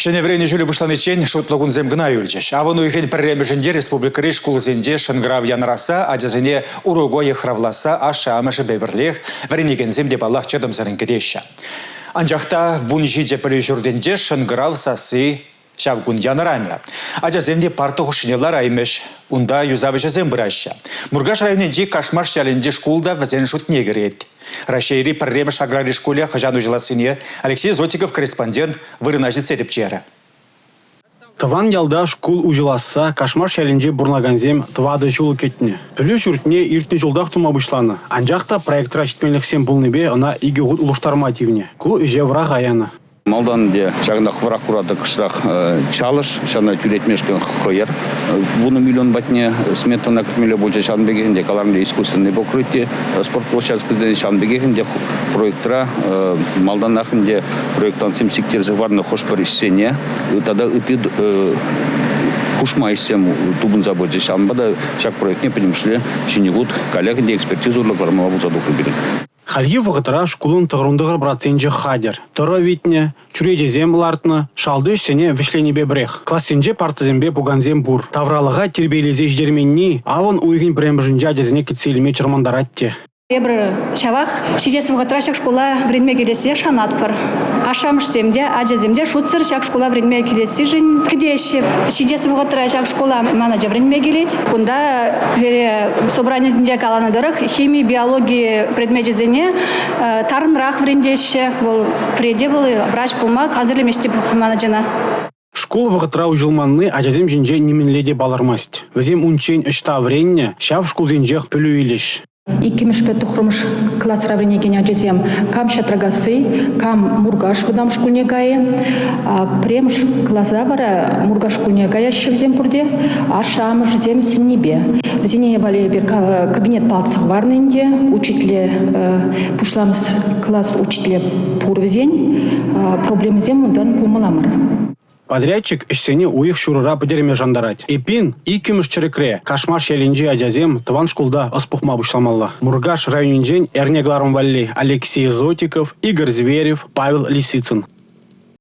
Және врені жүлі бұшланы чен шутлығын земгіна үлчеш. Авын уйхен пірремешінде республикары шкулызенде шынграв янраса, адязыне Уругойы хравласа аша амышы бебірлех, вренеген земде балақ чедім зірін кедеші. Анжақта вун жиде пілі жүрденде шынграв сасы шавгун яныраме. Адязенде парты хушынелар аймеш, унда юзавышы зембірашы. Мургаш районенде кашмар шаленде шкулда візен шутне керет. Рашейри пірремеш аграри школе хажану жыласыне Алексей Зотиков, корреспондент, вырынажы цедіпчері. Тыван ялда шкул ужыласа, кашмар шәлінже бұрнаганзем тывады жолы кетіне. Пүлі жүртіне иртіне жолдақ тума бұшланы. Анжақта проекттыра жетмеліксен бұлныбе, она иге ғуд ұлыштармативне. Ку үже врақ аяны. Малданде жағында враг құрады қыштақ чалыш, шана тюретмешкен қойыр. Бұны миллион батне сметана кірмелі бойынша шанбегенде каларында искусственный покрытие. Спорт площадкізден шанбегенде проекттыра Малдан ақынде проекттан семсіктер зыварны хош бір ішсене. Тада үті хушмайсем тубын забойды шанбада шак проектне пілімшілі шынегуд коллегінде экспертизу ұрлықлар мала бұл задуқы берін. Хальги вғытыра шкулын тұғырындығыр процентжі хадер. Тұры витне, чүреде зем лартны, шалды сене вішлені бебрех. Классенже партызембе буганзем бур. Тавралыға тербейлезе ждерменні, авын уйгін прембіжін жадезіне кетселіме чырмандаратте. Ебір шавақ, шидесі вғытыра шак школа вренме келесе шанатпыр. Ашамыш земде, аджеземде шуцыр шак школа вренме келесі жын. Кедеші, шидесі вғытыра шак школа манаджа вренме келет. Кунда собранезінде каланы дырық, химия, биология предмежезіне тарынрақ врендеші. Бұл преде бұл врач болма, қазірлі мештеп манаджана. Школ вғытыра ұжылманны аджезем жінже неменледе балармаст. Візем унчен үшта вренне, шав школ зенжех пүлі үйлеш. Иккемеш петті құрымыш класс равренеген ажезем кам шатрагасы, кам мургаш выдам шкульне гае. Премш класса бара мургаш шкульне гая шевзем күрде, а шамыш зем сүннебе. Візене ебали бір кабинет палцық варнынде, учителе пушламыз класс учителе пурвезен, проблемы зем мұндан пулмаламыр. Подрядчик ішсене уйық шурыра бідерме жандарать. Эпин иккемеш чырекре, кашмар шеленже аджазем тыван шкулда ыспухма бушламалла. Мургаш районинжен эрнегларым валли Алексей Зотиков, Игорь Зверев, Павел Лисицын.